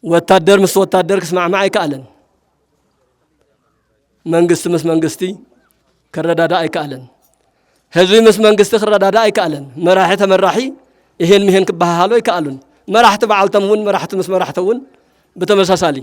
ወታደር ምስ ወታደር ክስማዕማዕ ኣይከኣለን መንግስቲ ምስ መንግስቲ ክረዳዳ ኣይከኣለን ህዝቢ ምስ መንግስቲ ክረዳዳ ኣይከኣለን መራሒ ተመራሒ ይሄን ምሄን ክባሃሉ ኣይከኣሉን መራሕቲ በዓልቶም እውን መራሕቲ ምስ መራሕቲ እውን በተመሳሳሊ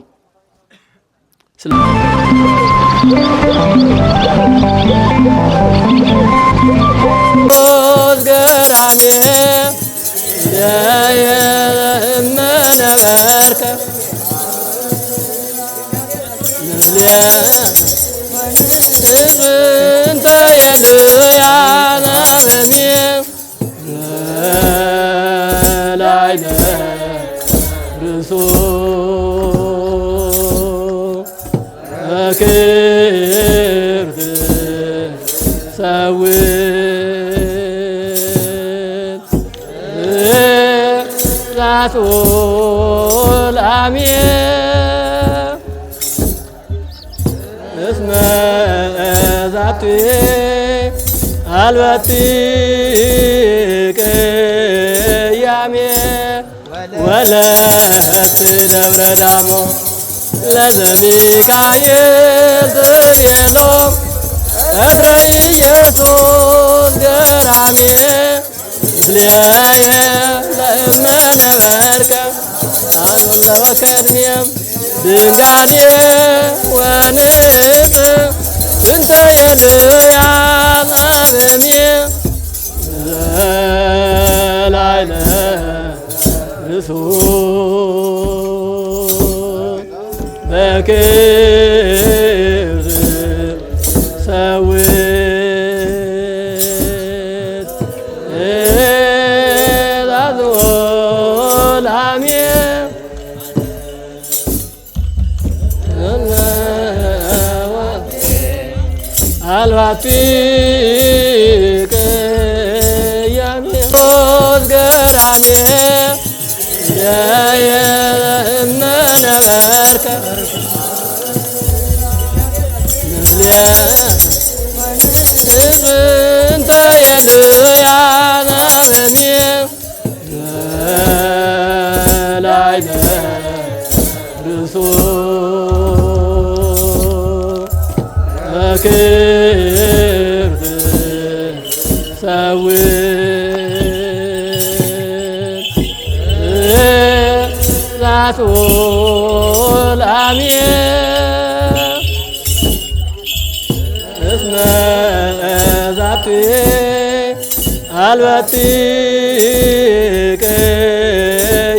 رسول أمين اسم ذاتي الوتيك يامين ولا تدبر دامو لازمي كايز ديالو أبري يسوس قرامي ليايا لما نبركم أنا وكرنيم دنقادي ونت انت يا العالمي لا إله رسول بكير سويت الأذول عميم الواتيك يمين روز قرامي يا من نبرك انت يا العالمي لا اله رسول كيف سويت رسول أمين اسم ذاتي الوتيك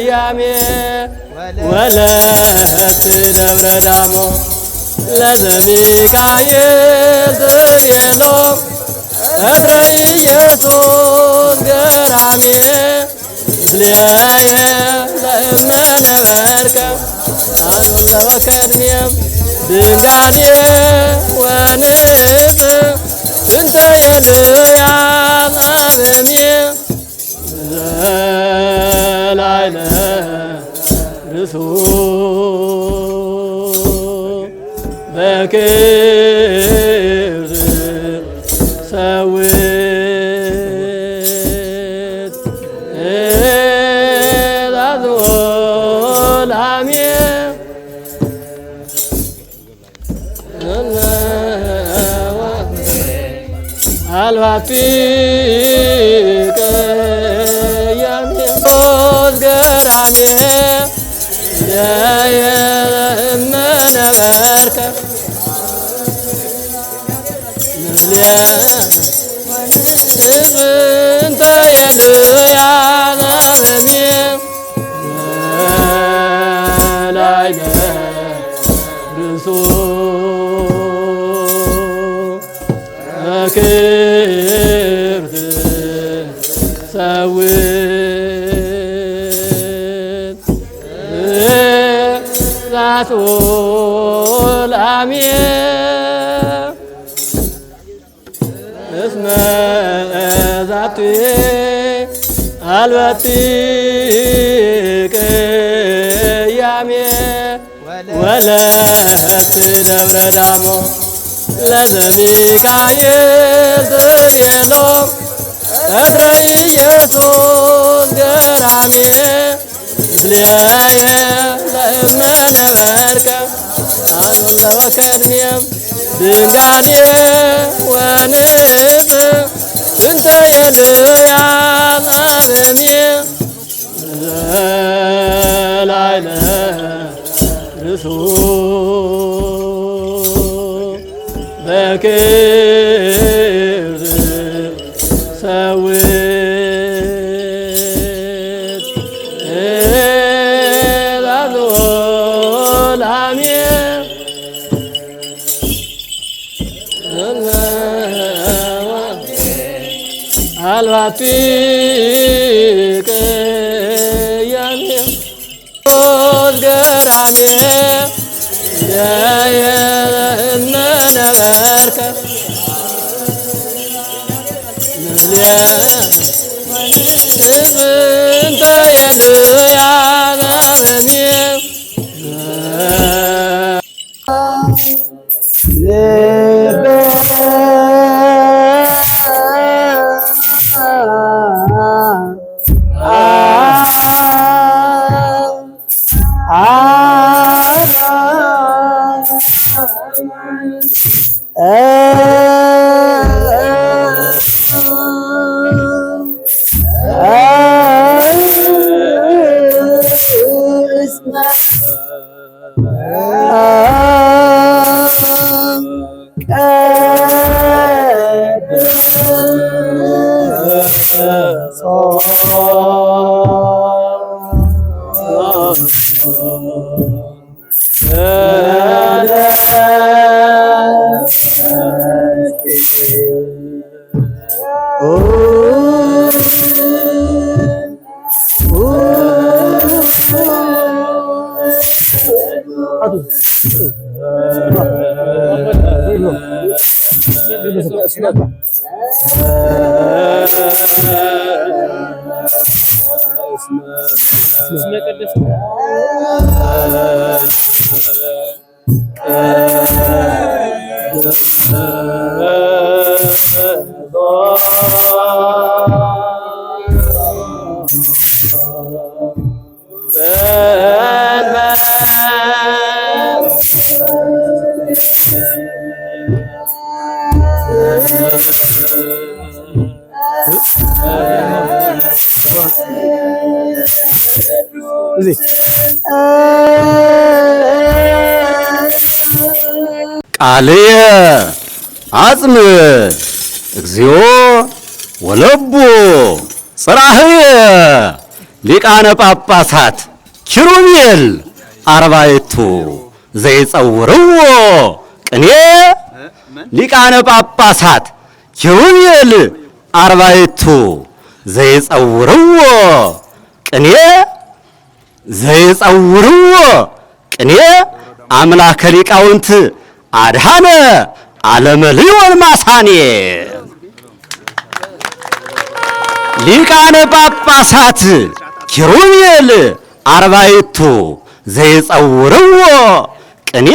يامين ولا تدبر دامو لازمي كايز ديالو أبري يسوس قرامي ليايا لما نبركم أنا وكرنيم دنقادي ونت انت يا العالمي لا إله رسول بكير سويت الأذول عميم الواتيك يمين روز قرامي يا من نبرك انت يا العالمي لا اله رسول كيف سويت رسول أمين اسم ذاتي الوتيك يامين ولا تدبر دامو لازمي كايز ديالو أبري يسوس قرامي ليايا ለእመነበርከ አኑለ ወከድሜም ድንጋዴ ወንብ እንተ የልያን አበሜ ዘላይለ ርሱ በክብር ሰውት ላዞላሜ አልባቲ ቅያሜ ገራሜ የእመነበርከ እንተ የልያን አበሜ ቃልየ አጽም እግዚኦ ወለቡ ጽራህየ ሊቃነ ጳጳሳት ኪሩቤል አርባዕቱ ዘይጸውርዎ ቅኔ ሊቃነ ጳጳሳት ኪሩቤል አርባዕቱ ዘይጸውርዎ ቅኔ ዘይጸውርዎ ቅኔ አምላከ ሊቃውንት አድኃነ ዓለመ ልዮን ማሳኔ ሊቃነ ጳጳሳት ኪሩቤል አርባዕቱ ዘይጸውርዎ ቅኔ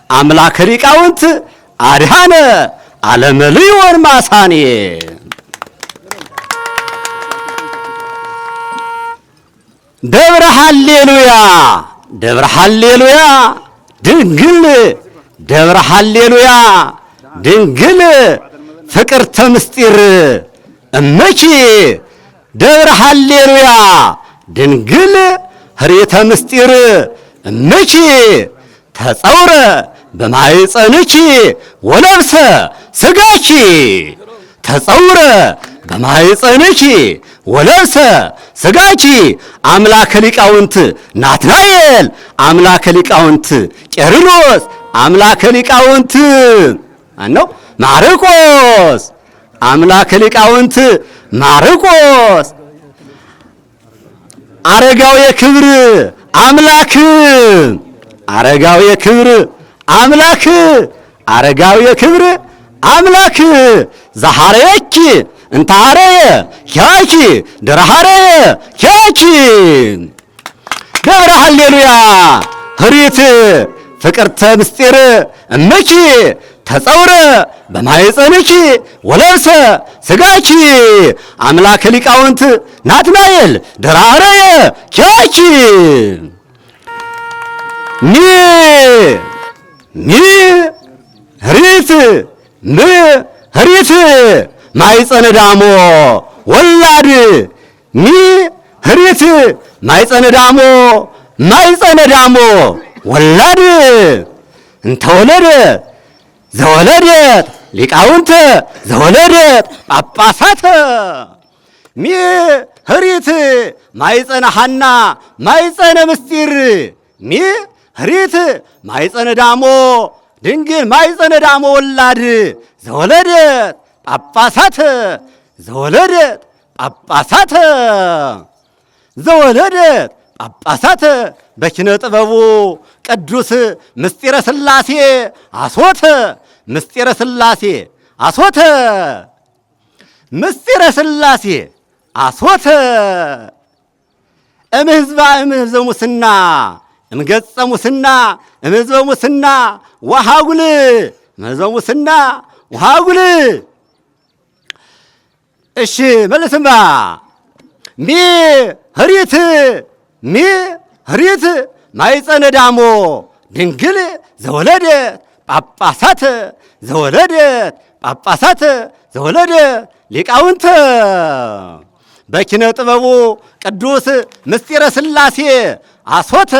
አምላከ ሊቃውንት አድኃነ ዓለመ ልዮን ማሳኔ ደብረ ሃሌሉያ ደብረ ሃሌሉያ ድንግል ደብረ ሃሌሉያ ድንግል ፍቅርተ ምስጢር እመኪ ደብረ ሃሌሉያ ድንግል ህሬተ ምስጢር እመኪ ተጸውረ በማኅፀንኪ ወለብሰ ሥጋኪ ተጸውረ በማኅፀንኪ ወለብሰ ሥጋኪ አምላከ ሊቃውንት ናትናኤል አምላከ ሊቃውንት ቄርሎስ አምላከ ሊቃውንት ማነው? ማርቆስ አምላከ ሊቃውንት ማርቆስ አረጋዊ ክብር አምላክ አረጋዊ ክብር አምላክ አረጋዊ ክብር አምላክ ዘሐረየኪ እንታረየ ኪያኪ ድረሐረየ ኪያኪ ደብረ ሃሌሉያ ህሪት ፍቅርተ ምስጢር እመኪ ተጸውረ በማኅፀንኪ ወለብሰ ሥጋኪ አምላከ ሊቃውንት ናትናኤል ድረሐረየ ኪያኪ ሚ ህሪት ም ህሪት ማይፀነ ዳሞ ወላድ ሚ ህሪት ማይፀነ ዳሞ ወላድ እንተወለደት ዘወለደት ሊቃውንተ ዘወለደት ጳጳሳተ ሚ ህሪት ማይፀነ ሐና ማይፀነ ምስጢር ሚ ህሪት ማይፀነ ዳሞ ድንግል ማይፀነ ዳሞ ወላድ ዘወለደት ጳጳሳተ ዘወለደት ጳጳሳተ በኪነ ጥበቡ ቅዱስ ምስጢረ ሥላሴ አስወተ ምስጢረ ሥላሴ አስወተ እምህዝባ እምህዘ ሙስና እምገጸ ሙስና እምህዝበ ሙስና ወሃጉል እምህዘ ሙስና ወሃጉል። እሺ መልስማ ሚ ህሪት ማይፀነ ዳሞ ድንግል ዘወለደት ጳጳሳት ዘወለደት ሊቃውንተ በኪነ ጥበቡ ቅዱስ ምስጢረ ሥላሴ አስወተ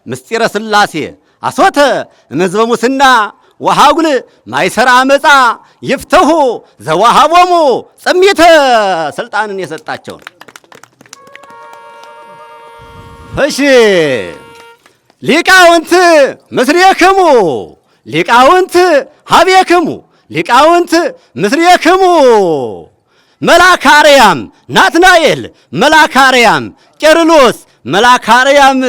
ምስጢረ ሥላሴ አስወተ እምሕዝበ ሙስና ወሃጉል ማይሰራ አመፃ ይፍተሁ ዘወሃቦሙ ጽሚተ ስልጣንን የሰጣቸውን። እሺ ሊቃውንት ምስሌክሙ ሊቃውንት ሀቤክሙ ሊቃውንት ምስሌክሙ መላካርያም ናትናኤል መላካርያም ቄርሎስ መላካርያም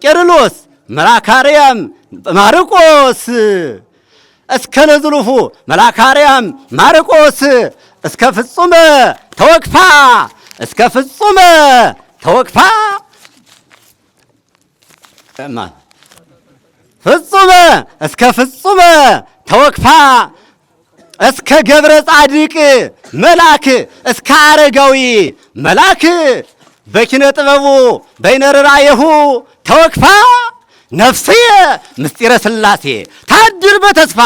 ቄርሎስ መላካርያም ማርቆስ እስከ ነዝሉፉ መላካርያም ማርቆስ እስከ ፍጹመ ተወክፋ እስከ ፍጹመ ተወክፋ እስከ ገብረ ጻድቅ መልአክ እስከ አረጋዊ መልአክ በኪነ ጥበቡ በይነርራየሁ ተወክፋ ነፍስየ ምስጢረ ሥላሴ ታድር በተስፋ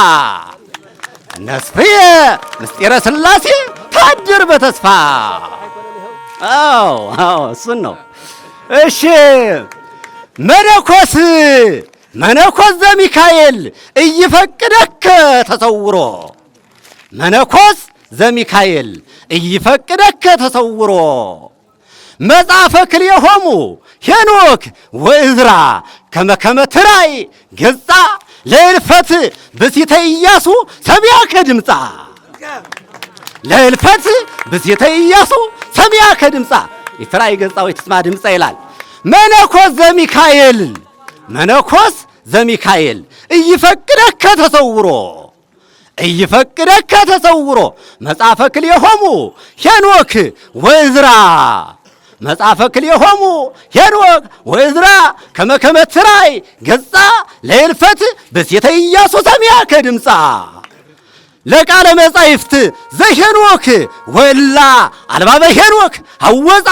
ነፍስየ ምስጢረ ሥላሴ ታድር በተስፋ። አዎ እሱን ነው። እሺ መነኮስ ዘሚካኤል እይፈቅደከ ተሰውሮ መነኮስ ዘሚካኤል እይፈቅደከ ተሰውሮ መጽሐፈ ክልኤሆሙ ሄኖክ ወእዝራ ከመከመ ትራይ ገጻ ለእልፈት ብእሲተ ኢያሱ ሰሚያከ ድምፃ ለእልፈት ብእሲተ ኢያሱ ሰሚያከ ድምፃ የትራይ ገጻ ወይ ትስማ ድምፃ ይላል። መነኮስ ዘሚካኤል እይፈቅደከ ተሰውሮ መጽሐፈ ክልኤሆሙ ሄኖክ ወእዝራ መጽሐፈ ክልኤሆሙ ሄኖክ ወእዝራ ከመከመ ትራይ ገጻ ለእልፈት ብእሲተ ኢያሱ ሰሚያከ ድምፃ ለቃለ መጻሕፍት ዘሄኖክ ወእላ አልባበ ሄኖክ ሐወፃ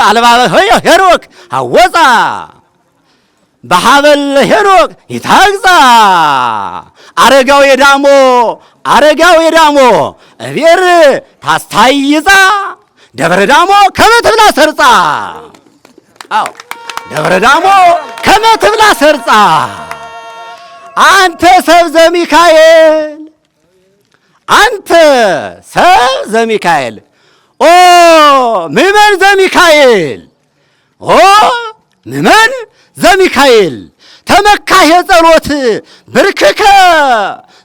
አልባበ ሄኖክ ሐወፃ በሐበል ሄኖክ ይታግዛ አረጋዊ ዳሞ እቤር ታስታይዛ ደብረ ዳሞ ከመትብላ ሰርጻ ደብረ ዳሞ ከመትብላ ሰርጻ አንተ ሰብ ዘሚካኤል ኦ ምእመን ዘሚካኤል ተመካሄ ጸሎት ብርክከ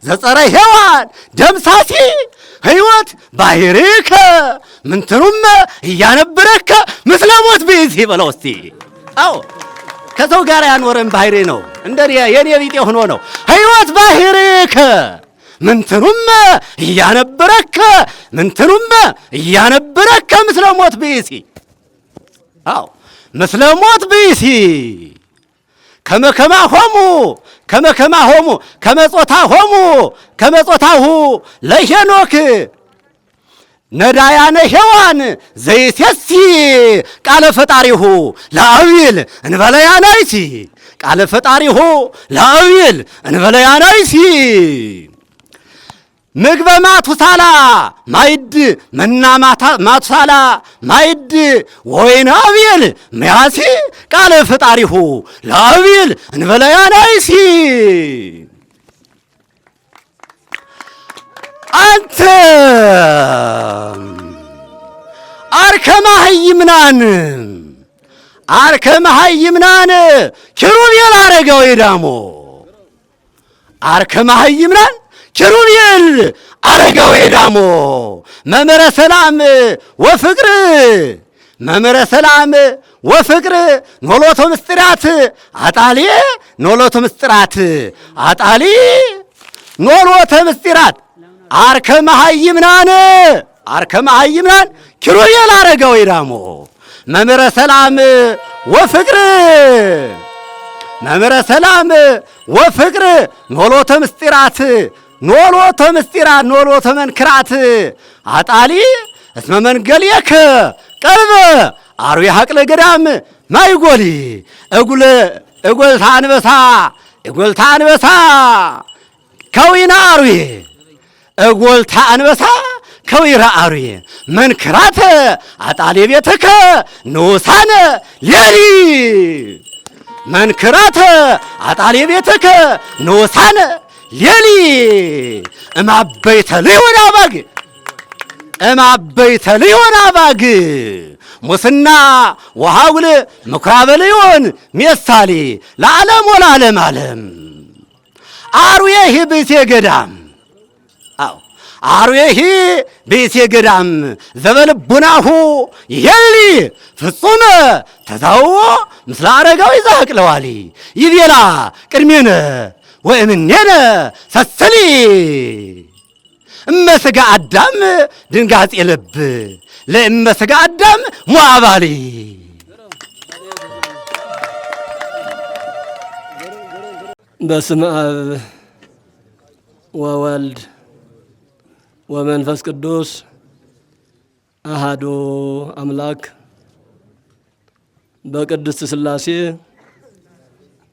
ዘጸረ ሔዋን ደምሳሲ ሕይወት ባሕርከ ምንትኑመ እያነብረከ ምስለ ሞት ብእሲ በለው እስቲ። አዎ ከሰው ጋር ያኖረን ባሕሪ ነው። እንደ የኔ ቢጤ ሆኖ ነው። ሕይወት ባሕርከ ምንትኑመ እያነብረከ ምስለ ሞት ብእሲ። አዎ ምስለ ሞት ብእሲ ከመጾታሆሙ ለሄኖክ ነዳያነ ሔዋን ዘይሴሲ ቃለ ፈጣሪሁ ለአብይል እንበለያናይሲ ቃለ ፈጣሪሁ ለአብይል እንበለያናይሲ ምግበ ማቱሳላ ማይድ መና ማቱሳላ ማይድ ወይን አብይል መያሲ ቃለ ፈጣሪሁ ለአብይል እንበለያናይሲ አንተ አርከማሃይምናን ኪሩቤል አረጋዊ ዳሞ አርከማሃይምናን ኪሩቤል አረጋዊ ዳሞ መምህረ ሰላም ወፍቅር መምህረ ሰላም ወፍቅር ኖሎቶ ምስጢራት አጣሊ ኖሎቶ ምስጢራት አጣሊ ኖሎተ ምስጢራት አርከማሃይምናን ኪሩቤል አረጋዊ ዳሞ መምህረ ሰላም ወፍቅር መምህረ ሰላም ወፍቅር ኖሎተ ምስጢራት ኖሎተ መንክራት አጣሊ እስመ መንገልየከ ቀልበ አርዌ ሀቅለ ገዳም ማይጎሊ እጎልታ አንበሳ ከዊና አርዌ እጎልታ አንበሳ ከዊራ አርዌ መንክራተ አጣሊ ቤተከ ንዑሳነ ሌሊ መንክራተ አጣሊ ቤተከ ንዑሳነ ሌሊ እማበይተ ልዮን አባግ ሙስና ወሃውል ምኵራበ ልዮን ሜሳሊ ለዓለም ወለዓለም ዓለም አርዌሂ ብእሴ ገዳም አርዌሂ ብእሴ ገዳም ዘበልቡናሁ ይሄሊ ፍጹመ ተዛውኦ ምስለ አረጋዊ ዘአቅለዋሊ ይቤላ ቅድሜነ ወእምኔነ ሰስሊ እመሥጋ አዳም ድንጋጼ ልብ ለእመሥጋ አዳም ሞዓባሊ በስመ አብ ወወልድ ወመንፈስ ቅዱስ አሃዱ አምላክ በቅድስት ሥላሴ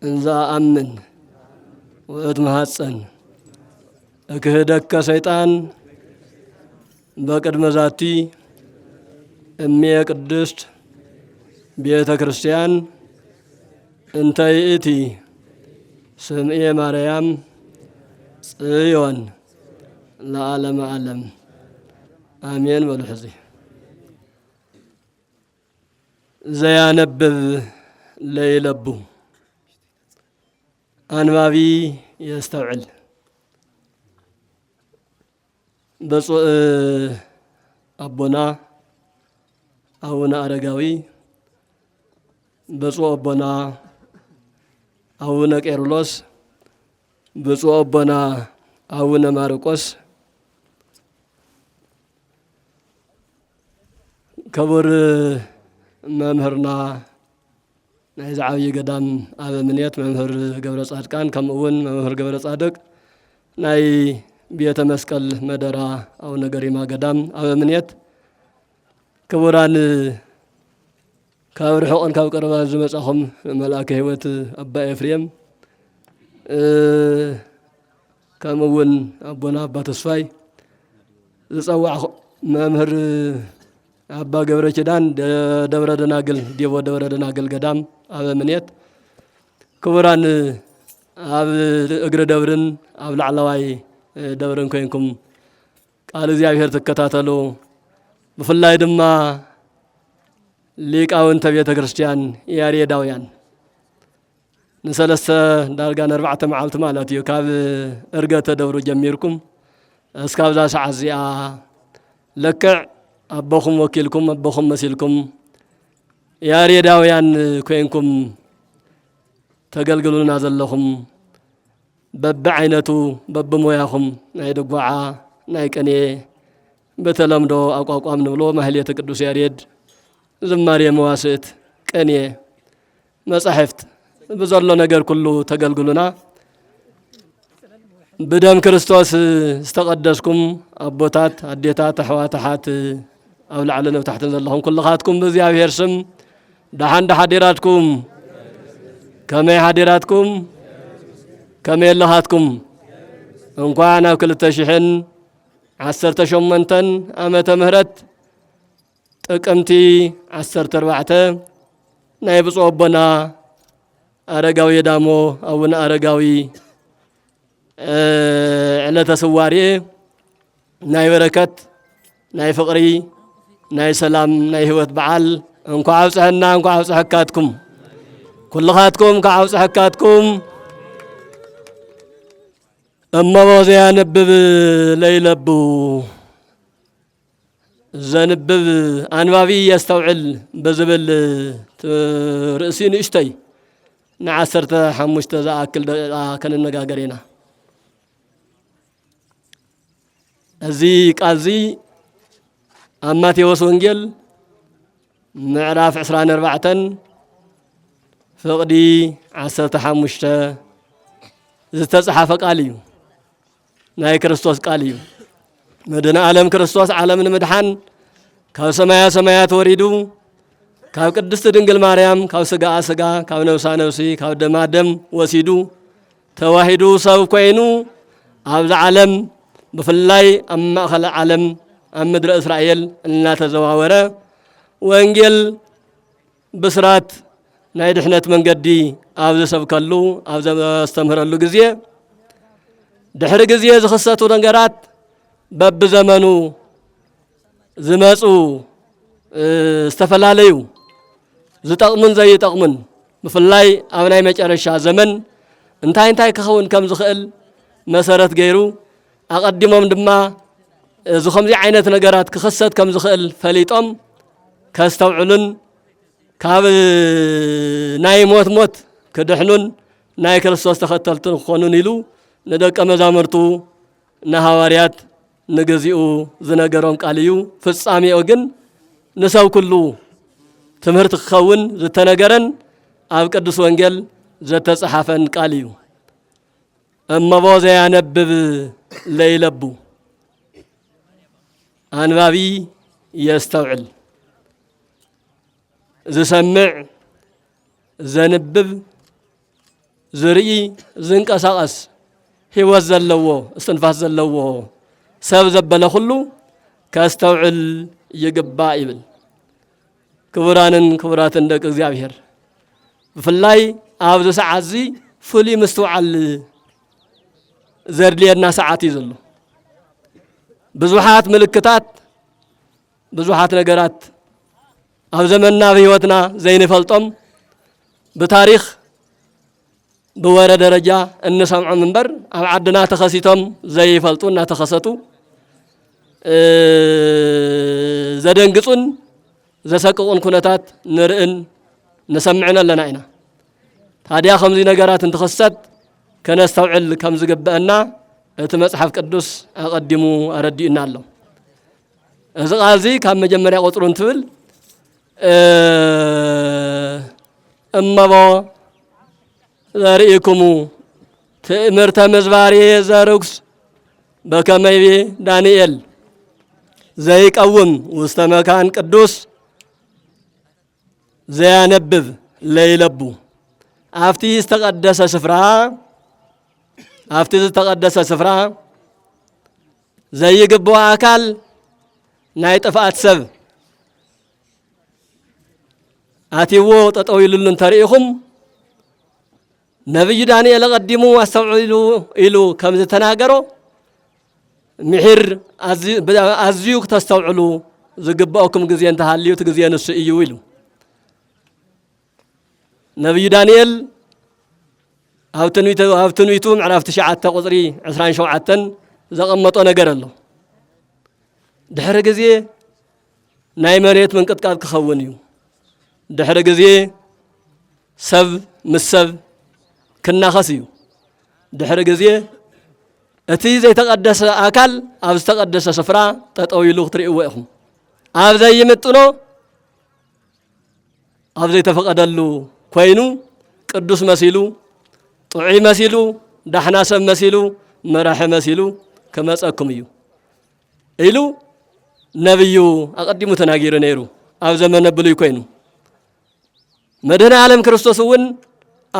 እንዘ አምን ወእትመሐፀን እክህደከ ሰይጣን በቅድመ ዛቲ እሜ ቅድስት ቤተ ክርስቲያን እንተ ይእቲ ስምኤ ማርያም ጽዮን ለዓለመ ዓለም አሜን። በሉ ሕዚ ዘያነብብ ለይለቡ አንባቢ የስተውዕል ብፁዕ አቦና አቡነ አረጋዊ፣ ብፁዕ አቦና አቡነ ቄርሎስ፣ ብፁዕ አቦና አቡነ ማርቆስ፣ ክቡር መምህርና ናይ ዝዓብዪ ገዳም አበምኔት መምህር ገብረ ጻድቃን ከምኡ እውን መምህር ገብረ ጻድቅ ናይ ቤተ መስቀል መደራ አቡነ ገሪማ ገዳም አበምኔት፣ ክቡራን ካብ ርሑቕን ካብ ቀረባን ዝመጻኹም መልአከ ሕይወት አባ ኤፍሬም፣ ከምኡ እውን አቦና አባ ተስፋይ፣ ዝጸዋዕ መምህር አባ ገብረ ኪዳን ደብረ ደናግል ዴቦ ደብረ ደናግል ገዳም አበምኔት፣ ክቡራን ኣብ እግሪ ደብርን ኣብ ላዕለዋይ ደብርን ኮይንኩም ቃል እግዚአብሔር ትከታተሉ፣ ብፍላይ ድማ ሊቃውንተ ቤተ ክርስቲያን ያሬዳውያን ንሰለስተ ዳርጋን 4 መዓልቲ ማለት እዩ ካብ እርገተ ደብሩ ጀሚርኩም እስካብዛ ሰዓት እዚኣ ለክዕ አቦኹም ወኪልኩም አቦኹም መሲልኩም ያሬዳውያን ኮይንኩም ተገልግሉና ዘለኹም በብዓይነቱ በብሞያኹም ናይ ድጓዓ ናይ ቅኔ በተለምዶ አቋቋም ንብሎ ማህሌተ ቅዱስ ያሬድ፣ ዝማሬ መዋስእት፣ ቅኔ፣ መጻሕፍት ብዘሎ ነገር ኩሉ ተገልግሉና። بدم كريستوس استقدسكم أبوتات أديتات أحواتحات أو لعلنا وتحت اللهم كل خاتكم بزيابير سم دحان حديراتكم كمي حديراتكم كمي اللهاتكم انقوانا كل تشحن 18 ዓመተ ምህረት ጥቅምቲ 14 ናይ ብፁዕ አቦና አረጋዊ ዳሞ አቡነ አረጋዊ ዕለተ ስዋሪ ናይ በረከት ናይ ፍቅሪ ናይ ሰላም ናይ ህይወት በዓል እንኳ አብጽሐና እንኳ አብጽሐካትኩም ኩልኻትኩም ከአብጽሐካትኩም እመቦዘ ያነብብ ለይለቡ ዘንብብ አንባቢ ያስተውዕል በዝብል ርእሲን እሽተይ ንዓሰርተ ሓሙሽተ ዝኣክል ደቂቃ ከንነጋገር ኢና እዚ ቃልዚ ኣብ ማቴዎስ ወንጌል ምዕራፍ 24 ፍቕዲ 15 ዝተጻሕፈ ቃል እዩ ናይ ክርስቶስ ቃል እዩ መድኃኔ ዓለም ክርስቶስ ዓለምን ምድሓን ካብ ሰማያ ሰማያት ወሪዱ ካብ ቅድስት ድንግል ማርያም ካብ ስጋኣ ስጋ ካብ ነፍሳ ነፍሲ ካብ ደማ ደም ወሲዱ ተዋሂዱ ሰብ ኮይኑ ኣብዚ ዓለም ብፍላይ ኣብ ማእኸል ዓለም ኣብ ምድሪ እስራኤል እናተዘዋወረ ወንጌል ብስራት ናይ ድሕነት መንገዲ ኣብ ዝሰብከሉ ኣብ ዘስተምህረሉ ግዜ ድሕሪ ግዜ ዝኽሰቱ ነገራት በብዘመኑ ዝመፁ ዝተፈላለዩ ዝጠቕሙን ዘይጠቕሙን ብፍላይ ኣብ ናይ መጨረሻ ዘመን እንታይ ክኸውን ከም ዝኽእል መሰረት ገይሩ ኣቐዲሞም ድማ ዝኸምዚ ዓይነት ነገራት ክኽሰት ከም ዝኽእል ፈሊጦም ከስተውዕሉን ካብ ናይ ሞት ክድሕኑን ናይ ክርስቶስ ተኸተልቲ ክኾኑን ኢሉ ንደቀ መዛሙርቱ ንሐዋርያት ንግዚኡ ዝነገሮም ቃል እዩ ፍጻሜኡ ግን ንሰብ ኩሉ ትምህርቲ ክኸውን ዝተነገረን ኣብ ቅዱስ ወንጌል ዘተጻሕፈን ቃል እዩ እመቦ ዘያነብብ ለይለቡ አንባቢ የስተውዕል ዝሰምዕ ዘንብብ ዝርኢ ዝንቀሳቐስ ህይወት ዘለዎ እስትንፋስ ዘለዎ ሰብ ዘበለ ኩሉ ከስተውዕል ይግባእ ይብል ክቡራንን ክቡራትን ደቂ እግዚአብሔር ብፍላይ ኣብዚ ሰዓት እዚ ፍሉይ ምስትውዓል ዘድልየና ሰዓት እዩ ዘሎ ብዙሓት ምልክታት ብዙሓት ነገራት ኣብ ዘመንና ብህይወትና ዘይንፈልጦም ብታሪኽ ብወረ ደረጃ እንሰምዖም እምበር ኣብ ዓድና ተኸሲቶም ዘይፈልጡ እናተኸሰቱ ዘደንግጹን ዘሰቅቁን ኩነታት ንርእን ንሰምዕን ኣለና ኢና ታዲያ ከምዚ ነገራት እንትኽሰት ከነስተውዕል ከም ዝግብአና እቲ መጽሓፍ ቅዱስ ኣቐዲሙ ኣረዲኡና ኣሎ እዚ ቃል እዚ ካብ መጀመርያ ቁጥሩ እንትብል እመቦ ዘርእይኩሙ ትእምርተ ምዝባሬ ዘርኩስ በከመይቤ ዳንኤል ዘይቀውም ውስተ መካን ቅዱስ ዘያነብብ ለይለቡ አፍቲ ዝተቀደሰ ስፍራ ዘይግብኦ አካል ናይ ጥፍአት ሰብ አቲዎ ጠጠው ይሉሉ እንተሪኢኹም ነብይ ዳንኤል ቀዲሙ አስተውዕሉ ኢሉ ከም ዝተናገሮ ምሕር አዝዩ ተስተውዕሉ ዝግብኦኩም ግዜ እንተሃልዩ እቲ ግዜ ንሱ እዩ ኢሉ ነብይ ዳንኤል ኣብ ትንቢቱ ምዕራፍ 9 ቁጽሪ 27 ዘቐመጦ ነገር ኣሎ ድሕሪ ግዜ ናይ መሬት ምንቅጥቃጥ ክኸውን እዩ ድሕሪ ግዜ ሰብ ምስ ሰብ ክናኸስ እዩ ድሕሪ ግዜ እቲ ዘይተቀደሰ አካል ኣብ ዝተቀደሰ ስፍራ ጠጠው ኢሉ ክትርእይዎ ኢኹም ኣብ ዘይምጥኖ ኣብ ዘይተፈቀደሉ ኮይኑ ቅዱስ መሲሉ ጥዑይ መሲሉ ዳሕና ሰብ መሲሉ መራሒ መሲሉ ከመጸኩም እዩ ኢሉ ነብዩ አቀዲሙ ተናጊሩ ነይሩ ኣብ ዘመነ ብሉይ ኮይኑ መድኃኔ ዓለም ክርስቶስ እውን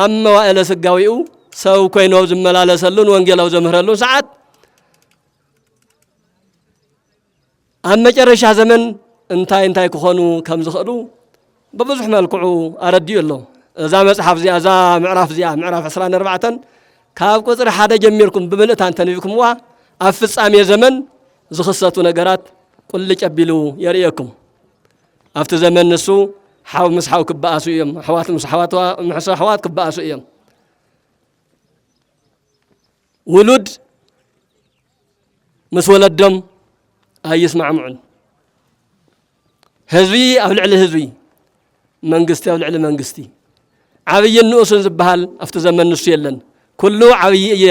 ኣብ መዋዕለ ስጋዊኡ ሰብ ኮይኑ ዝመላለሰሉን ወንጌላው ዘምህረሉን ሰዓት ኣብ መጨረሻ ዘመን እንታይ ክኾኑ ከም ዝኽእሉ በብዙሕ መልክዑ ኣረዲኡ ኣሎ እዛ መጽሓፍ እዚኣ እዛ ምዕራፍ እዚኣ ምዕራፍ 24 ካብ ቁጽሪ 1 ጀሚርኩም ብምልእታን ተንቢብኩምዋ ኣብ ፍጻሜ ዘመን ዝኽሰቱ ነገራት ቁልጭ ኣቢሉ የርእየኩም ኣብቲ ዘመን ንሱ ሓው ምስ ሓው ክበኣሱ እዮም ኣሕዋት ምስ ኣሕዋት ክበኣሱ እዮም ውሉድ ምስ ወለዶም ኣይስማዕምዑን ህዝቢ ኣብ ልዕሊ ህዝቢ መንግስቲ ኣብ ልዕሊ መንግስቲ ዓብይን ንኡስን ዝበሃል ኣብቲ ዘመን ንሱ የለን ኩሉ ዓብይ እየ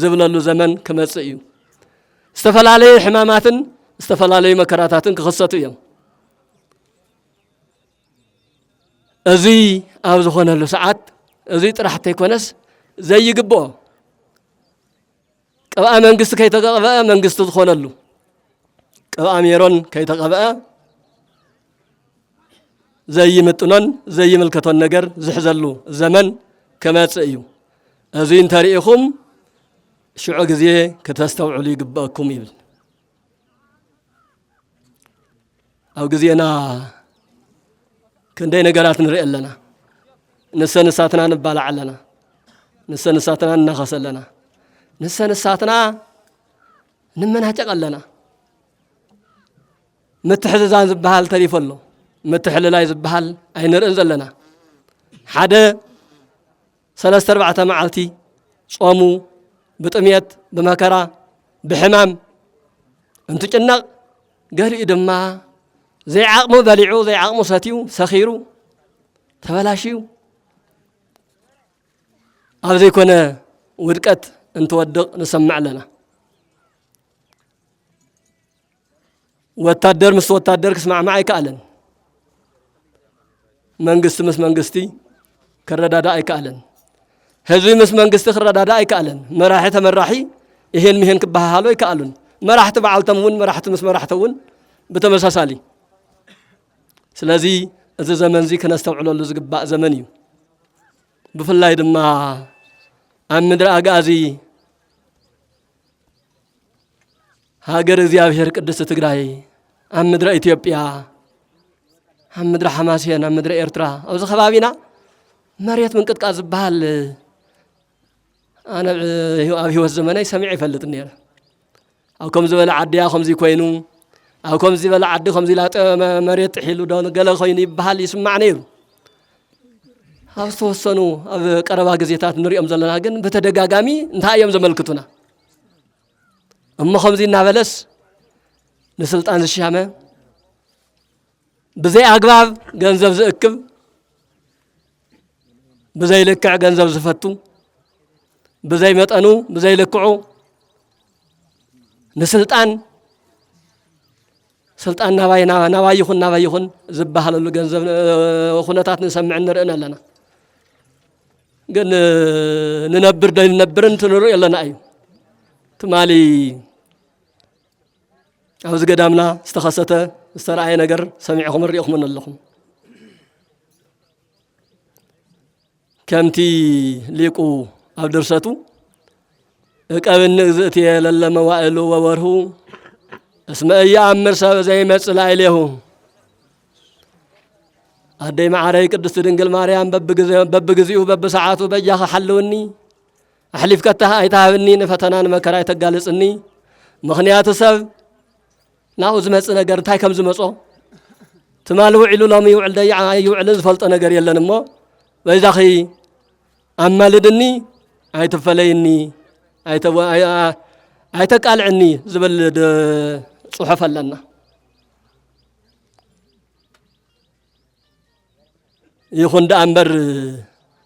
ዝብለሉ ዘመን ክመጽእ እዩ ዝተፈላለዩ ሕማማትን ዝተፈላለዩ መከራታትን ክኽሰቱ እዮም እዚ ኣብ ዝኾነሉ ሰዓት እዚ ጥራሕ ተይኮነስ ዘይግብኦ ቀብአ መንግስቲ ከይተቀብአ መንግስቲ ዝኾነሉ ቀብአ ሜሮን ከይተቀብአ ዘይምጥኖን ዘይምልከቶን ነገር ዝሕዘሉ ዘመን ከመጽእ እዩ እዚ እንተሪኢኹም ሽዑ ግዜ ከተስተውዕሉ ይግብአኩም ይብል ኣብ ግዜና ክንደይ ነገራት ንርኢ ኣለና ንሰንሳትና ንባላዕ ኣለና ንሰንሳትና እናኸስ ኣለና ንሰንሳትና ንመናጨቕ ኣለና ምትሕዝዛን ዝበሃል ተሪፍ ኣሎ ምትሕልላይ ዝበሃል ኣይንርእን ዘለና ሓደ 3-4 መዓልቲ ጾሙ ብጥምየት ብመከራ ብሕማም እንትጭነቕ ገሊኡ ድማ ዘይዓቕሙ በሊዑ ዘይዓቕሙ ሰትዩ ሰኺሩ ተበላሽዩ ኣብ ዘይኮነ ውድቀት እንትወድቕ ንሰምዕ ኣለና ወታደር ምስ ወታደር ክስማዕማዕ ኣይከኣለን መንግስቲ ምስ መንግስቲ ክረዳዳ ኣይከኣለን ህዝቢ ምስ መንግስቲ ክረዳዳ ኣይከኣለን መራሒ ተመራሒ ይሄን ምሄን ክበሃሉ ኣይከኣሉን መራሕቲ በዓልቶም እውን መራሕቲ ምስ መራሕቲ እውን ብተመሳሳሊ ስለዚ እዚ ዘመን እዚ ከነስተውዕለሉ ዝግባእ ዘመን እዩ ብፍላይ ድማ ኣብ ምድሪ ኣጋዚ ሃገር እግዚአብሔር ቅድስት ትግራይ ኣብ ምድሪ ኢትዮጵያ ኣብ ምድሪ ሓማስያን ኣብ ምድሪ ኤርትራ ኣብዚ ከባቢና መሬት ምንቅጥቃጥ ዝበሃል ኣነ ኣብ ህይወት ዘመነይ ሰሚዕ ይፈልጥ ነይረ ኣብ ከምዚ ዝበለ ዓድያ ከምዚ ኮይኑ ኣብ ከምዚ ዝበለ ዓዲ ከምዚ ላጠ መሬት ጥሒሉ ዶ ገለ ኮይኑ ይበሃል ይስማዕ ነይሩ ኣብ ዝተወሰኑ ኣብ ቀረባ ግዜታት ንሪኦም ዘለና ግን በተደጋጋሚ እንታይ እዮም ዘመልክቱና እሞ ከምዚ እናበለስ ንስልጣን ዝሻመ ብዘይ ኣግባብ ገንዘብ ዝእክብ ብዘይ ልክዕ ገንዘብ ዝፈቱ ብዘይ መጠኑ ብዘይ ልክዑ ንስልጣን ስልጣን ናባይኹን ዝበሃለሉ ገንዘብ ኩነታት ንሰምዕ ንርእን ኣለና ግን ንነብር ዶ ንነብርን ትንርኢ ኣለና እዩ ትማሊ ኣብዚ ገዳምና ዝተኸሰተ ዝተረኣየ ነገር ሰሚዕኹም ርኢኹምን ኣለኹም ከምቲ ሊቁ ኣብ ድርሰቱ እቀብኒ እግዝእትየ ለለ መዋእሉ ወወርሁ እስመ እየኣምር ሰብ ዘይመጽእ ላዕሌሁ ኣደይ ማዕረይ ቅድስት ድንግል ማርያም በብግዚኡ በብሰዓቱ በጃኸ ሓልውኒ ኣሕሊፍከታ ኣይትሃብኒ ንፈተና ንመከራ ኣይተጋልጽኒ ምኽንያቱ ሰብ ናብኡ ዝመጽእ ነገር እንታይ ከም ዝመጾ ትማሊ ውዒሉ ሎሚ ይውዕል ደይ ይውዕልን ዝፈልጦ ነገር የለን እሞ በዛኺ ኣማልድኒ ኣይትፈለይኒ ኣይተቃልዕኒ ዝብል ጽሑፍ ኣለና ይኹን ደኣ እምበር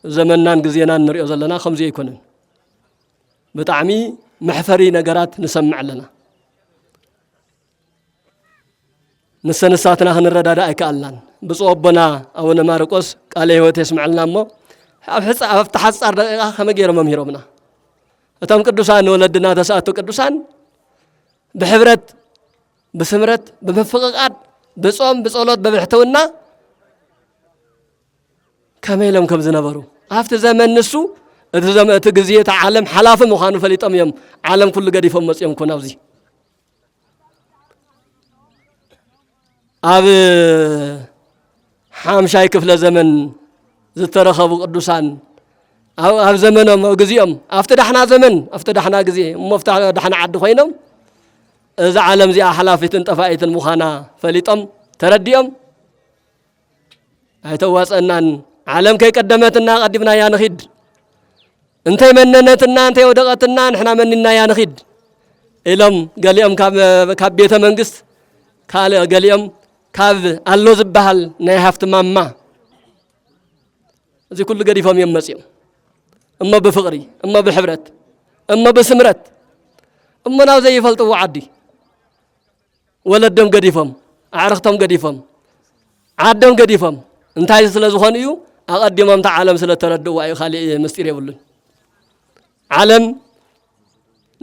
ዘመናን ግዜናን ንሪኦ ዘለና ከምዚ ኣይኮነን ብጣዕሚ መሕፈሪ ነገራት ንሰምዕ ኣለና ንሰንሳትና ክንረዳዳ ኣይከኣልናን ብፁዕ ኣቦና ኣቡነ ማርቆስ ቃለ ሕይወት የስምዐልና እሞ ኣብ ተሓጻር ደቂቓ ከመይ ገይሮም መምሂሮምና እቶም ቅዱሳን ወለድና ተሳእቱ ቅዱሳን بحبرت بسمرت بمفققات بصوم بصلوت ببحتونا كميلهم كم زنبروا عفت زمن نسو زمن تجزية عالم حلاف مخانو فليتم يوم عالم كل قد يفهم مسيم كناوزي أب حام شاي كفل زمن زترخبوا قدوسان أو زمنهم جزيهم أفتدحنا زمن أفتدحنا جزية مفتدحنا عد خوينهم إذا عالم زي حلافة انتفايت المخانا فليتم ترديهم هيتواس أنن عالم كي قدمتنا قدمنا يا نخيد انت مننتنا انت ودقتنا نحنا مننا يا نخيد إلهم قاليهم كاب بيت منقس قاليهم كاب اللو زبهل نيهفت ماما زي كل قريفهم يمسيهم اما بفقري اما بحبرت اما بسمرت اما ناو زي فلطو عدي ولدهم قديفهم عرختهم قديفهم عدهم قديفهم انتهي سلازخون ايو اقدمهم تعالم سلتردوا واي خالي مستير يبلون عالم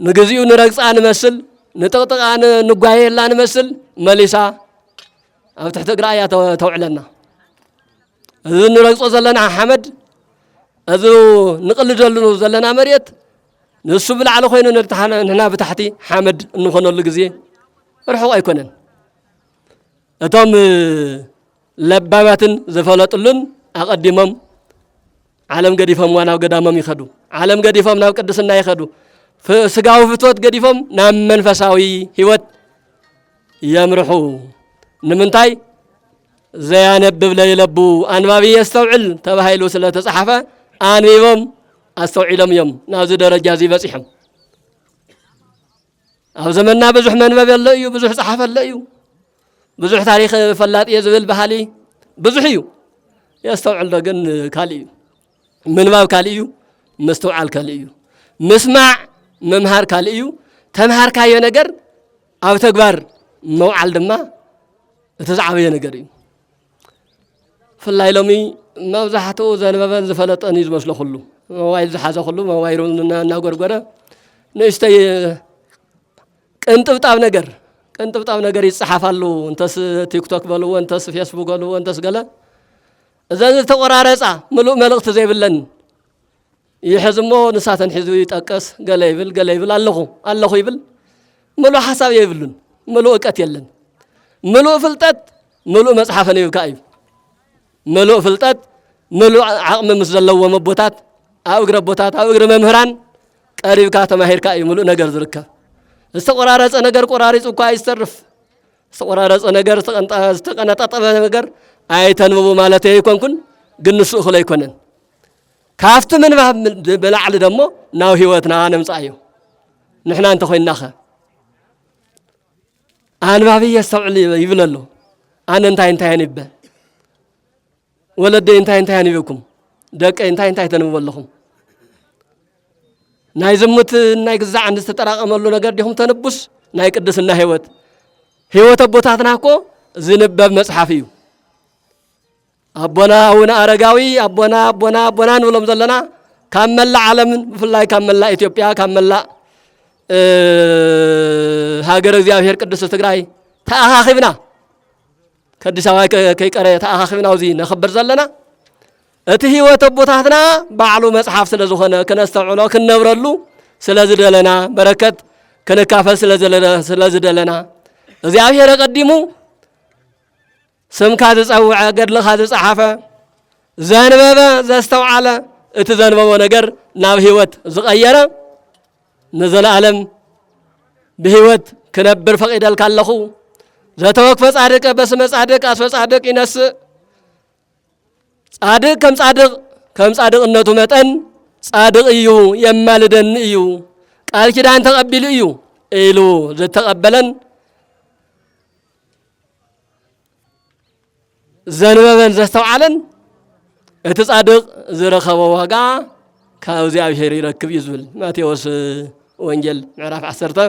نغزيو نرقص نمثل نطقطق نغاي لا نمثل مليسا او تحت قرايه توعلنا اذ نرقص زلنا حمد اذ نقل جلنو زلنا مريت نسو بالعلى خوينو نرتحنا هنا بتحتي حمد نخونو لغزي رحو ايكونن اتم لباماتن زفلطلن اقدمم عالم قديفهم وانا قدامم يخدو عالم قديفهم ناو قدسنا يخدو فسغاو فتوت قديفهم نام منفساوي هيوت يمرحو نمنتاي زيانبب ليلبو انبابي يستوعل تبهيلو سلا تصحفه انبيبم استوعلم يوم ناز درجه زي بصيحم أو زمننا بزح منبب يلأيو بزح صحف يلأيو بزح تاريخ فلات يزبل بحالي بزحيو يستوعل لقن كاليو منباب كاليو مستوعل كاليو مسمع ممهار كاليو تمهار كايو نجر أو تكبر موعل دما تزعبي نجري فالله لومي موزحته زنبابن زفلت أنيز مسلو خلو موايد زحازة خلو موايرون ناقرقرة نشتي انت بتاع نجر يصحفالو انتس تيك توك بلو انتس فيسبوك بلو انتس قال اذا تقرارصا ملو ملقت زي بلن يحزمو نساتن حزو يتقس قال يبل الله يبل ملو حساب يبلن ملو اقت يلن ملو فلطت ملو مصحف ነው ይብካዩ ملو فلطت ملو عقم مسزلو مبوታት አው እግረ ቦታት አው እግረ መምህራን ቀሪብካ ተማሂርካ እዩ ملو ነገር ዝርከብ استقرارص ነገር ቆራሪጽ እንኳ አይሰርፍ استقرارص ነገር ተቀነጣጠበ ነገር አይተንብቡ ማለት ይኮንኩን ግን ንሱ እخለ ይኮነን ካፍት ምን በላዕል ደሞ ናው ህይወትና ነምጻዩ ንሕና እንተ ኮይናኸ አንባቢ يستوعل ይብለሉ አነ እንታይ ንበ ወለደ እንታይ ንብኩም ደቀ እንታይ ተንብበለኹም ናይ ዝሙት ናይ ግዛዕ እንስተጠራቀመሉ ነገር ዲኹም ተነብስ ናይ ቅድስና ህይወት አቦታትናኮ ዝንበብ መጽሐፍ እዩ አቦና አቡነ አረጋዊ አቦና ንብሎም ዘለና ካብ መላእ ዓለም ብፍላይ ካብ መላእ ኢትዮጵያ ካብ መላእ ሃገረ እግዚአብሔር ቅዱስ ትግራይ ተኣኻኺብና ከአዲስ አበባ ከይቀረ ተኣኻኺብና እዚ ነኽብር ዘለና እቲ ህይወት አቦታትና ባዕሉ መጽሐፍ ስለዝኾነ ከነስተውዕሎ ከነብረሉ ስለዝደለና በረከት ከነካፈል ስለዝደለና እግዚአብሔር ቀዲሙ ስምካ ዝጸውዐ ገድልኻ ዝጸሓፈ ዘንበበ ዘስተውዓለ እቲ ዘንበበ ነገር ናብ ህይወት ዝቀየረ ንዘላለም በህይወት ከነብር ፈቂደልካ ኣለኹ ዘተወክፈ ጻድቅ በስመ ጻድቅ አስፈ ጻድቅ ይነስ ጻድቅ ከም ጻድቅነቱ መጠን ጻድቅ እዩ የማልደን እዩ ቃል ኪዳን ተቀቢል እዩ ኢሉ ዘተቀበለን ዘንበበን ዘስተውዓለን እቲ ጻድቅ ዝረኸበ ዋጋ ካብ እግዚአብሔር ይረክብ ይዝብል ማቴዎስ ወንጌል ምዕራፍ 10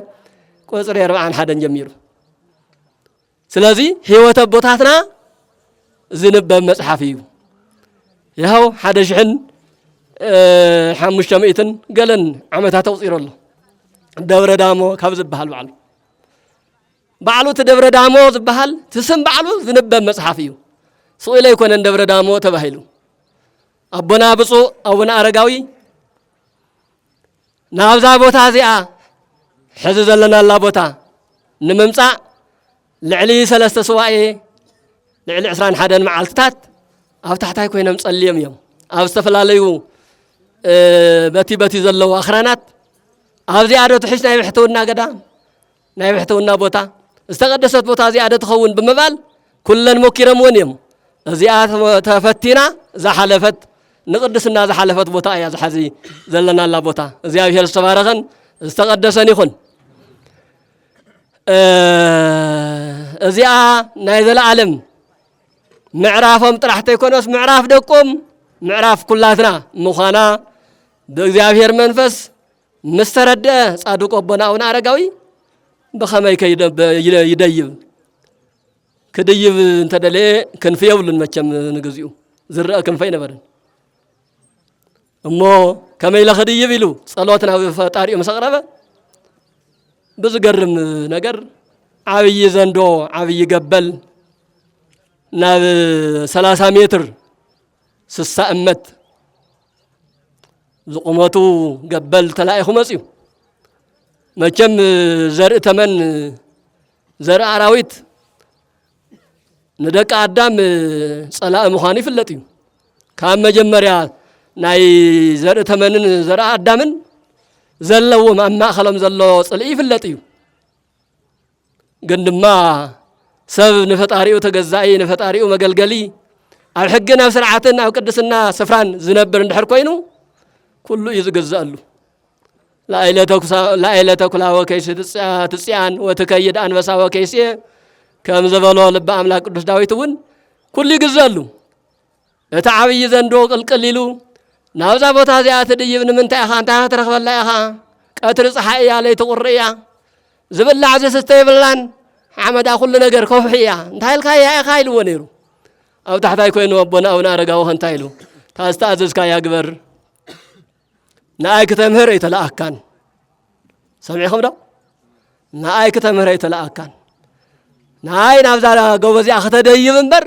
ቁጥር 41 ጀሚሩ ስለዚህ ህይወት አቦታትና ዝንበብ መጽሐፍ እዩ ያው 1000 حمش مئتن قالن عمتها توصير الله دبر دامو كابز بحال بعلو تدبر دامو زبحال تسم بعلو ذنب مصحفيو سئل يكون دبر دامو تبهيلو أبونا بصو أبونا أرقاوي نابزا بوتا زيا حزز لنا الله بوتا نممصع لعلي سلسة سوائي لعلي عسران حدن مع التات أو تحتاي كوينة مصليم يوم أو استفلاليو باتي زلو أخرانات أو زيادة تحش نايب حتونا قدام نايب حتونا بوتا استقدست بوتا زيادة تخون بمبال كلن مكرم ونيم زيادة تفتينا زحلفت نقدسنا زحلفت بوتا يا زحزي زلنا الله بوتا زيادة هي الصبارغن استقدسني خن زيادة نايزل العالم معرافهم طرحت يكونس معراف دقوم معراف كلاتنا مخانا بእግዚአብሔር መንፈስ مسترد صادق أبونا أو نارجاوي بخماي كيدب يديب كديب انت دلي كن في أول المكان نجزيو زرق كن فين برن أمو كما إلى خديب يلو صلواتنا في طارق مسقربة بزقرم نجر عبي زندو عبي جبل ناب 30 متر سسأمت زقماتو قبل تلاقي خمسيو ما كم زرع تمن زرع عراويت ندق عدام صلاة مخاني في اللتيو كان مجمريا ناي زرع تمن زرع عدامن زلو ما خلم زلو صلئي في اللتيو قندما سب نفطاريو تجزائي نفطاريو مقلقلي على حقنا بسرعتنا وقدسنا سفران زنبر ندحر كوينو كله يزجزالو لا إله تكلا وكيس تسيان وتكيد أن بسا وكيس كم زبالو لب أملاك قدس داويتون كل يجزالو تعبي زندو القليلو ناوزا بوتا زيات ديبن من تأخان ترخ ولا أخا أترس حقيا لي تقريا زبل عزيز استيبلان عمد أخل نجر كوفحيا انتهيل كايا خايل ونيرو أو تحت يكون أبونا أو نارجاو هنتايلو تاستأذز كايا قبر نايك تمهر يتلاقان سمعكم ده نايك تمهر يتلاقان ناي نافذا جوزي أخذ دايب منبر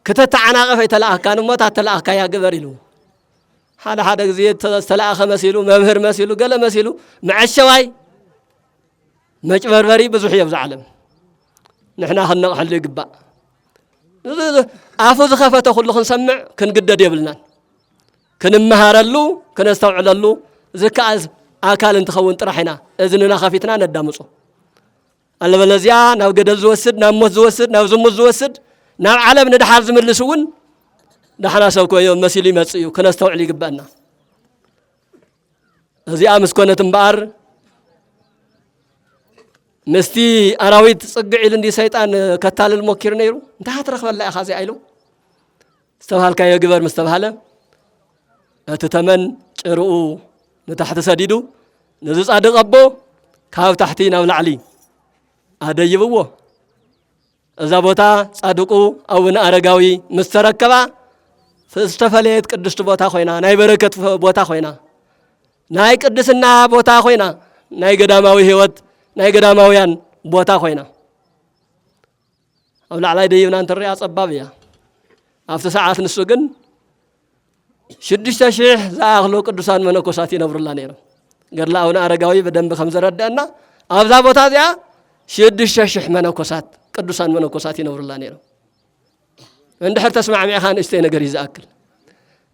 كتتعناق في يتلاقان وما تتلاقا يا قبريلو هذا زيد تلاقا مسيلو ممهر مسيلو قال مسيلو مع الشواي مجبربري بزحيه بزعلم نحنا خلنا حل يقبا عفوز خفته كل خنسمع كنقدد يبلنا كنمهارلو كنستوعللو زكاز አካል እንተኸውን ጥራሕና እዝንና ኸፊትና ነዳምጾ አለበለዚያ ናብ ገደል ዝወስድ ናብ ሞት ዝወስድ ናብ ዝሙት ዝወስድ ናብ ዓለም ንድሓር ዝምልስውን ዳሕና ሰብ ኮዮ መሲሉ ይመጽእ እዩ ከነስተውዕል ይግባአና እዚኣ ምስኮነት እምበኣር ምስቲ ኣራዊት ጽግዕ ኢሉ እንዲ ሰይጣን ከታልል ሞኪሩ ነይሩ እንታይ ትረኽበላ ኢኻ እዚኣ ኢሉ ዝተባሃልካዮ ግበር ምስ ተባሃለ እቲ ተመን ጭርኡ نتحت سديدو نزز أدق أبو كاو تحتين أو لعلي هذا يبوه زبوتا صادقو أو نأرجاوي مستركبا فاستفلت قدست بوتا خوينا ناي بركة بوتا خوينا ناي قدسنا بوتا خوينا ناي قداماوي هوت ناي قداماويان بوتا خوينا أو لعلي ديونا أنت الرئاس أبابيا أفتح ساعات نسوقن شدش تشيح زاغلو قدسان منكوساتي نبر الله نيرو قال لا أنا أرجعوي بدم بخمسة ردنا أفضل بوتازيا شدش تشيح منكوسات قدسان منكوساتي نبر الله نيرو عند حر تسمع معي خان اشتينا جريز أكل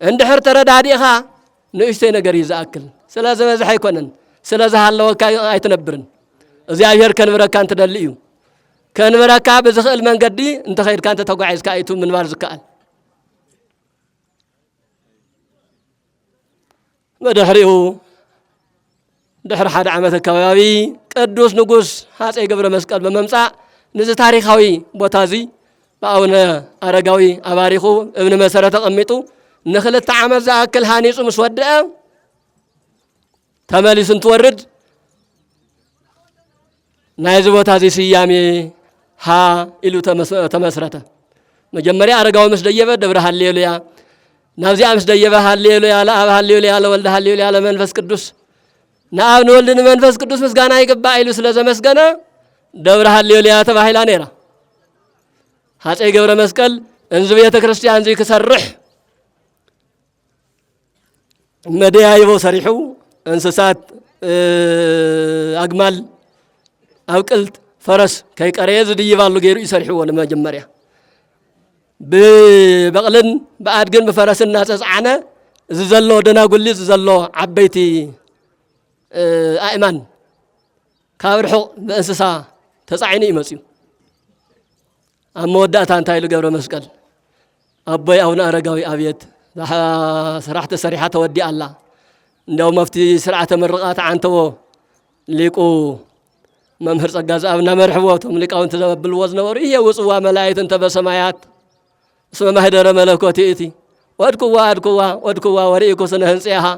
عند حر ترى دادي خا نشتينا جريز أكل سلازم زحي كونن سلازم هلا وكاي يتنبرن زي أيهر كان مركان تدليو كان مركاب بزخل من قدي أنت خير كانت توقعيز كايتو من وارز كال مدحريو دحر حد عمت الكوابي قدوس نقوس هاتي قبر مسقال بممسع نزي تاريخاوي بوتازي باونا أرقاوي أباريخو ابن مسارة قميتو نخلت تعمل زاكل هانيسو مسودة تمالي سنتورد نايزو بوتازي سيامي ها إلو تمسرته مجمري أرقاوي مسديبه دبرها الليليا ናብዚ አምስ ደየበ ሃሌሉያ ለአብ ሃሌሉያ ለወልድ ሃሌሉያ ለመንፈስ ቅዱስ ንአብ ንወልድ ንመንፈስ ቅዱስ ምስጋና ይግባእ ኢሉ ስለዘመስገነ ደብረ ሃሌሉያ ተባሂላ ነይራ ሃፀይ ገብረ መስቀል እንዚ ቤተ ክርስቲያን እዚ ክሰርሕ መደያይቦ ሰሪሑ እንስሳት አግማል አብቅልት ፈረስ ከይቀረየ ዝድይባሉ ገይሩ ይሰርሕዎ ለመጀመሪያ ببقلن بأدقن بفرسن ناس عنا زلوا دناقولي زلوا عبيتي أئمان كابرحو بأنسسا تسعيني مسيو أما ودأت أنت إلى قبر مسكال أبوي أو نارجاوي أبيت صراحة صريحة ودي الله لو مفتي سرعة مرقات عن تو ليكو ممهر صجاز أبنا مرحبوتهم ليك أو أنت بالوزن وريه وصوا ملايت أنت بسمايات اسم مهدر ملكوتي إتي ودكوا وريكو سنهنسيها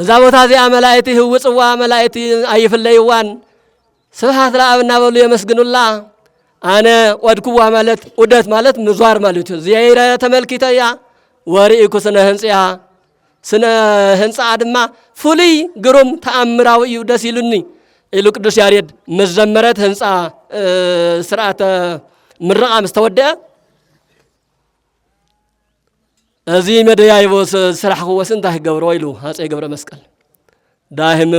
زاوت هذه ملايتي هو صوا ملايتي أي في الليوان سبحانه لا أبنا بقول يمسجن الله أنا ودكوا مالت ودت مالت مزار مالت زيارة تملكيتا يا وريكو سنهنسيها سنهنس عدما فلي قرم تأمراوي يودسيلني إلو قدس ياريد مزمرت هنسا سرعة مرقة مستودة أزي مديا يبوس سرحه وسنته قبر ويلو هذا قبر مسكال داهم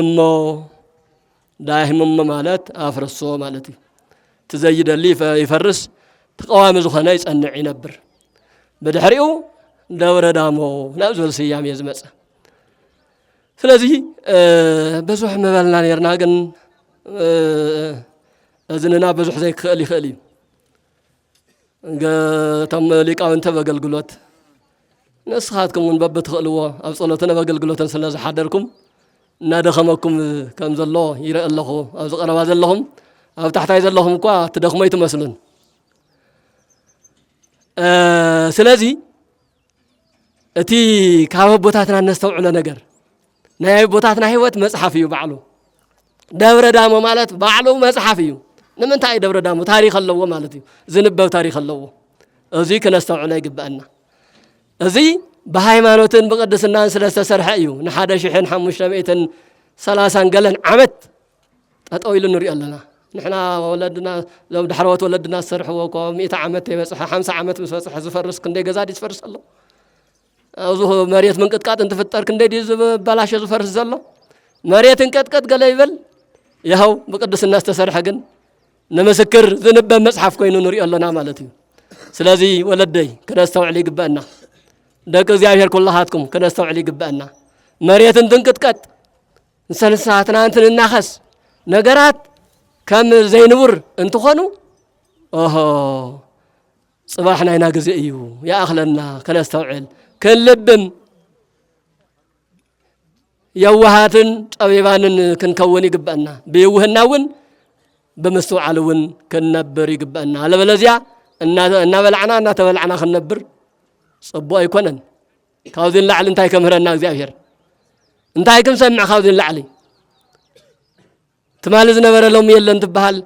مالت أفرسو مالتي تزيد اللي يفرس تقوام زخنايس أن عنبر بدحريو دور دامو نازل سيام يزمس فلذي بزح مبلنا نيرناقن أزننا بزح زي خالي تم ليك أو أنت بقلقلوت نسخاتكم من باب تخلوا أو صلاتنا بقلقلوت سلازح حدركم نادخمكم كم زلوا يرى الله أو زقنا ما زلهم أو تحت عايز اللهم كوا تدخميت مثلاً سلازي أتي كهو بوتاتنا نستوعب نجار نهاي بوتاتنا هيوت مصحفيو بعلو دبر دامو مالت بعلو مصحفيو نمن تاي دبر دامو تاريخ الله مالتي زنبو تاريخ الله أزي كنستوعب يقبلنا أزي بهايمانوتن بقدسنا سلسة سرحيو نحدا شحن حمش مئتن سلاسان قلن عمت أتقول نوري لنا نحنا ولدنا لو دحروت ولدنا سرحوا وكم 100 عمت بس 5 عمت بس حزفرس كندي جزاد يسفرس الله أوزه مريت من قد أنت فتر كندي ديز بلاش يسفرس الله مريت إن قد قال يبل يهو بقدس الناس تسرح جن نمسكر ذنب مصحف كوينو نوري لنا مالتي سلازي ولدي كنا استوعلي قبلنا دك زياهر كلهاتكم كنا استوعلي قبلنا مريت إن قد نسال ساعتنا أنت الناخس نجارات كم زي نور أنتو خانو صباحنا يناقز أيو يا أخلنا كنا استوعل كن لبن يوهاتن طبيبان كن كوني قبلنا بيوهناون بمستوعلون كن نبر يقبلنا على بلزيا إن بلعنا تبلعنا خن نبر صبوا يكونن خاوذين لعل انتاي كمهرنا زياهر انتاي كم سمع خاوذين لعلي تمالز نبر لهم يلن تبهال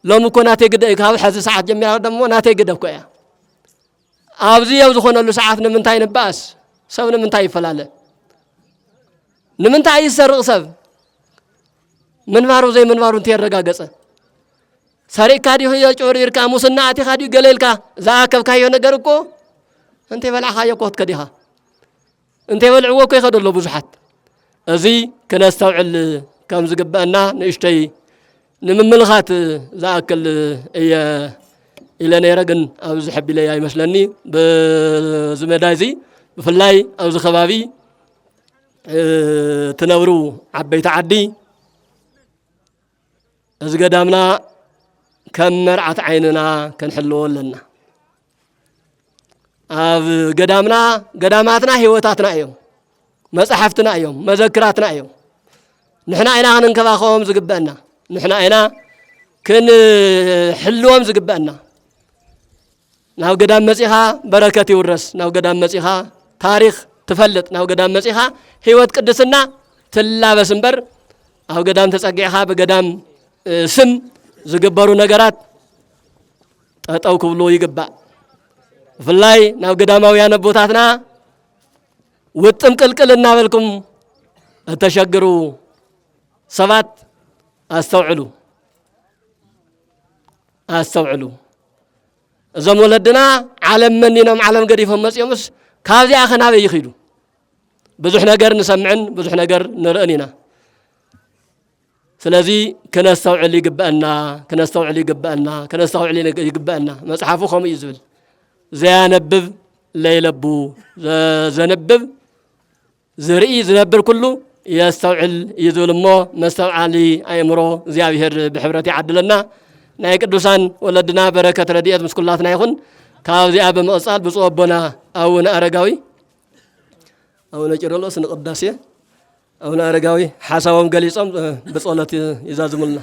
لهم كوناتي قد هاو حز ساعات جميع دمو ناتي قد كويا ابزي يوزخون له ساعات نمنتاي نباس سو نمنتاي فلاله نمنتاي يسرق سب منبارو زي منبارو انت يرغاغص ساري كادي هي چورير كا مسنا اتي خادي گليلكا زاكب كايو ነገር እኮ انت بلع خايا كوت كديها انت بلعو كو يخدلو بزحات ازي كنستوعل كم زقبنا نشتي نمملخات ذاكل إلى نيرجن أو زحب لي أي مثلني بزمدازي بفلاي أو زخبابي تنورو عبيت عدي أزقدامنا كم مرعت عيننا كنحلو لنا قدامنا قداماتنا هيوتاتنا يوم مصحفتنا يوم مذكراتنا يوم نحنا أينا هننكفاخوهم زقبنا نحنا أينا كن حلوهم زقبنا ناو قدام مسيحا بركتي ورس ناو قدام مسيحا تاريخ تفلت ناو قدام مسيحا هيوت قدسنا تلا بسنبر ناو قدام تسقيحا بقدام سم زقبرو نقرات أتاو كبلو يقبع ፍላይ ናብ ገዳማውያን ቦታትና ውጥም ቅልቅል እናበልኩም እተሸግሩ ሰባት አስተውዕሉ እዞም ወለድና ዓለም መኒኖም ዓለም ገዲፎም መጽዮምስ ካብዚኣ ኸናበይ ይኺዱ ብዙሕ ነገር ንሰምዕን ብዙሕ ነገር ንርእን ኢና ስለዚ ከነስተውዕል ይግበአና መጽሓፉ ከምኡ እዩ ዝብል ዘያነብብ ለይለቡ ዘነብብ ዝርኢ ዝነብር ኩሉ የስተውዕል እዩ ዝብል እሞ መስተውዓሊ ኣእምሮ እግዚአብሔር ብሕብረት ይዓድለና ናይ ቅዱሳን ወለድና በረከት ረድኤት ምስ ኩላትና ይኹን ካብዚኣ ብምቕጻል ብፁዕ ኣቦና ኣቡነ አረጋዊ ኣቡነ ቄርሎስ ንቅዳሴ ኣቡነ አረጋዊ ሓሳቦም ገሊጾም ብጸሎት ይዛዝሙልና